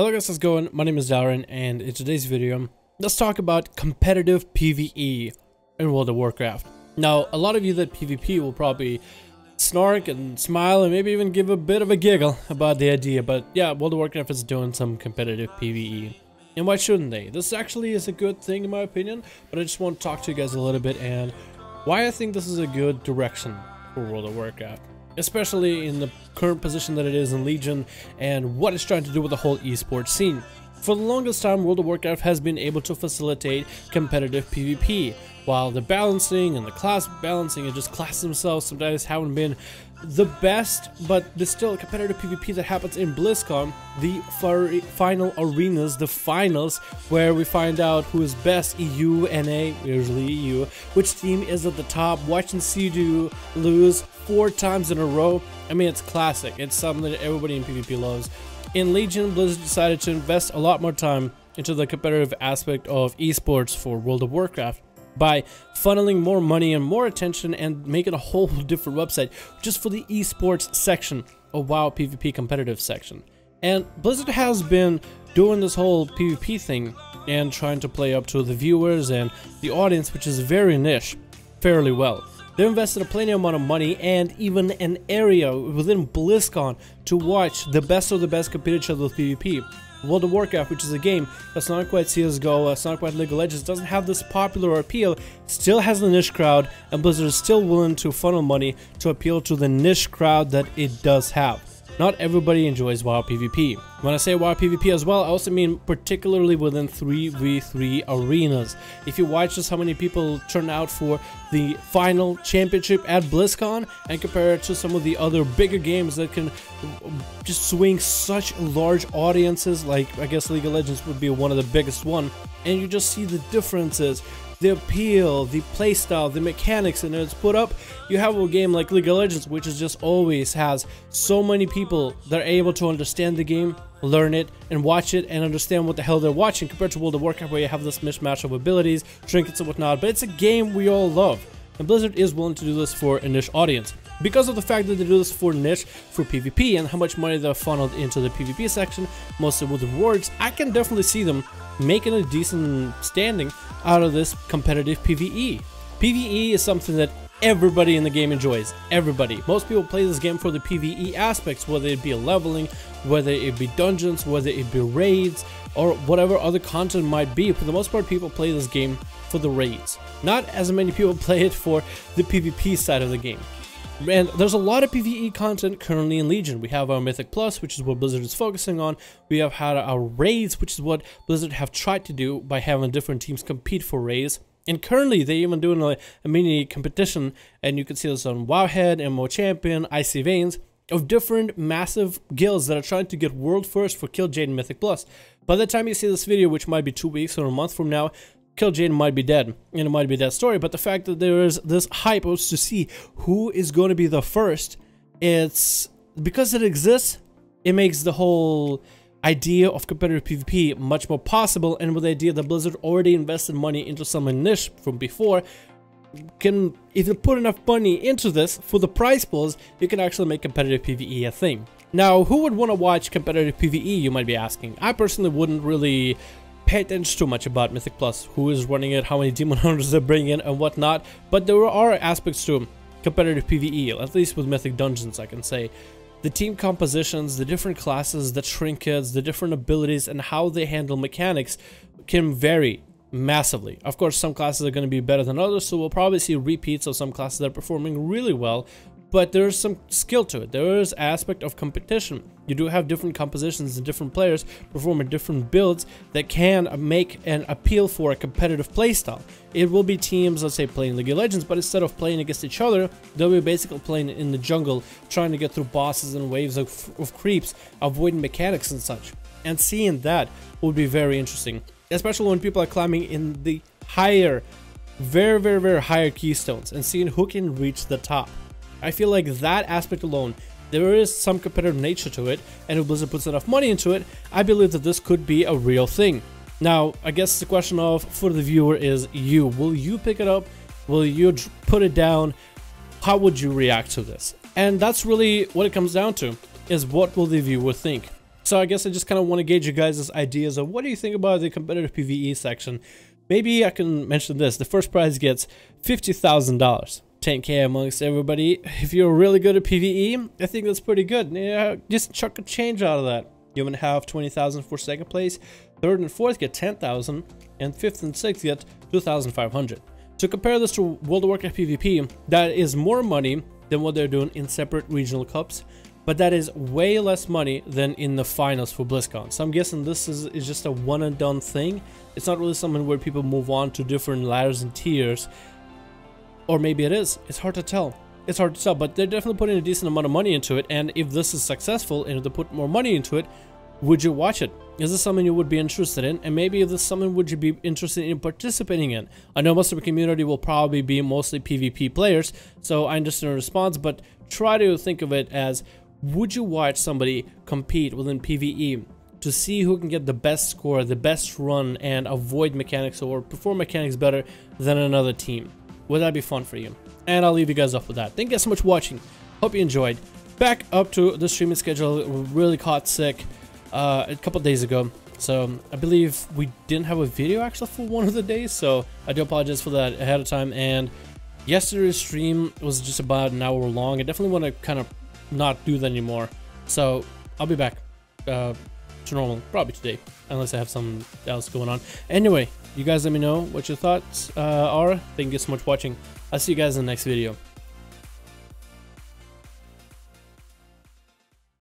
Hello guys, how's it going? My name is Darren, and in today's video, let's talk about competitive PvE in World of Warcraft. Now, a lot of you that PvP will probably snark and smile and maybe even give a bit of a giggle about the idea, but yeah, World of Warcraft is doing some competitive PvE. And why shouldn't they? This actually is a good thing in my opinion, but I just want to talk to you guys a little bit and why I think this is a good direction for World of Warcraft. Especially in the current position that it is in Legion and what it's trying to do with the whole esports scene. For the longest time, World of Warcraft has been able to facilitate competitive PvP, while the balancing and the class balancing and just classes themselves sometimes haven't been the best, but there's still competitive PvP that happens in BlizzCon, the final arenas, the finals, where we find out who is best, EU, NA, usually EU, which team is at the top, watching CDU lose 4 times in a row. I mean, it's classic, it's something that everybody in PvP loves. In Legion, Blizzard decided to invest a lot more time into the competitive aspect of esports for World of Warcraft by funneling more money and more attention and making a whole different website just for the esports section of WoW PvP competitive section. And Blizzard has been doing this whole PvP thing and trying to play up to the viewers and the audience, which is very niche, fairly well. They invested a plenty amount of money and even an area within BlizzCon to watch the best of the best compete each other with PvP. World of Warcraft, which is a game that's not quite CSGO, it's not quite League of Legends, doesn't have this popular appeal, still has a niche crowd, and Blizzard is still willing to funnel money to appeal to the niche crowd that it does have. Not everybody enjoys WoW PvP. When I say WoW PvP as well, I also mean particularly within 3v3 arenas. If you watch just how many people turn out for the final championship at BlizzCon and compare it to some of the other bigger games that can just swing such large audiences, like I guess League of Legends would be one of the biggest one, and you just see the differences, the appeal, the playstyle, the mechanics, and it's put up. You have a game like League of Legends, which is just always has so many people that are able to understand the game, learn it, and watch it, and understand what the hell they're watching, compared to World of Warcraft, where you have this mismatch of abilities, trinkets, and whatnot. But it's a game we all love, and Blizzard is willing to do this for a niche audience. Because of the fact that they do this for niche, for PvP, and how much money they're funneled into the PvP section, mostly with rewards, I can definitely see them making a decent standing out of this competitive PvE. PvE is something that everybody in the game enjoys. Everybody. Most people play this game for the PvE aspects, whether it be leveling, whether it be dungeons, whether it be raids, or whatever other content might be. For the most part, people play this game for the raids. Not as many people play it for the PvP side of the game. And there's a lot of PvE content currently in Legion. We have our Mythic Plus, which is what Blizzard is focusing on. We have had our raids, which is what Blizzard have tried to do by having different teams compete for raids. And currently, they're even doing a mini competition, and you can see this on Wowhead, MMO Champion, Icy Veins, of different massive guilds that are trying to get world first for Killjade and Mythic Plus. By the time you see this video, which might be 2 weeks or a month from now, Killjade might be dead, and it might be that story, but the fact that there is this hype to see who is going to be the first, it's because it exists, it makes the whole idea of competitive PvP much more possible. And with the idea that Blizzard already invested money into something niche from before, can, if you put enough money into this for the prize pools, you can actually make competitive PvE a thing. Now, who would want to watch competitive PvE, you might be asking? I personally wouldn't really pay attention too much about Mythic Plus, who is running it, how many demon hunters they're bringing in, and whatnot, but there are aspects to competitive PvE, at least with Mythic Dungeons, I can say. The team compositions, the different classes, the trinkets, the different abilities, and how they handle mechanics can vary massively. Of course, some classes are going to be better than others, so we'll probably see repeats of some classes that are performing really well, but there's some skill to it. There is aspect of competition. You do have different compositions and different players performing different builds that can make an appeal for a competitive playstyle. It will be teams, let's say, playing League of Legends, but instead of playing against each other, they'll be basically playing in the jungle, trying to get through bosses and waves of creeps, avoiding mechanics and such. And seeing that would be very interesting, especially when people are climbing in the higher, very higher keystones and seeing who can reach the top. I feel like that aspect alone, there is some competitive nature to it, and if Blizzard puts enough money into it, I believe that this could be a real thing. Now, I guess the question of, for the viewer, is you. Will you pick it up? Will you put it down? How would you react to this? And that's really what it comes down to, is what will the viewer think? So I guess I just kind of want to gauge you guys' ideas of what do you think about the competitive PvE section. Maybe I can mention this. The first prize gets $50,000. 10k amongst everybody. If you're really good at PvE, I think that's pretty good. Yeah, just chuck a change out of that. You even have 20,000 for second place. Third and fourth get 10,000, and fifth and sixth get 2,500. To compare this to World of Warcraft PvP, that is more money than what they're doing in separate regional cups, but that is way less money than in the finals for BlizzCon. So I'm guessing this is just a one and done thing. It's not really something where people move on to different ladders and tiers. Or maybe it is. It's hard to tell. It's hard to tell, but they're definitely putting a decent amount of money into it. And if this is successful and if they put more money into it, would you watch it? Is this something you would be interested in? And maybe if this is something would you be interested in participating in? I know most of the community will probably be mostly PvP players, so I understand the response, but try to think of it as, would you watch somebody compete within PvE to see who can get the best score, the best run, and avoid mechanics or perform mechanics better than another team? Would that be fun for you? And I'll leave you guys off with that. Thank you guys so much for watching. Hope you enjoyed. Back up to the streaming schedule. Really caught sick a couple days ago. So I believe we didn't have a video actually for one of the days. So I do apologize for that ahead of time. And yesterday's stream was just about an hour long. I definitely want to kind of not do that anymore. So I'll be back to normal probably today, unless I have something else going on. Anyway, you guys let me know what your thoughts are. Thank you so much for watching. I'll see you guys in the next video.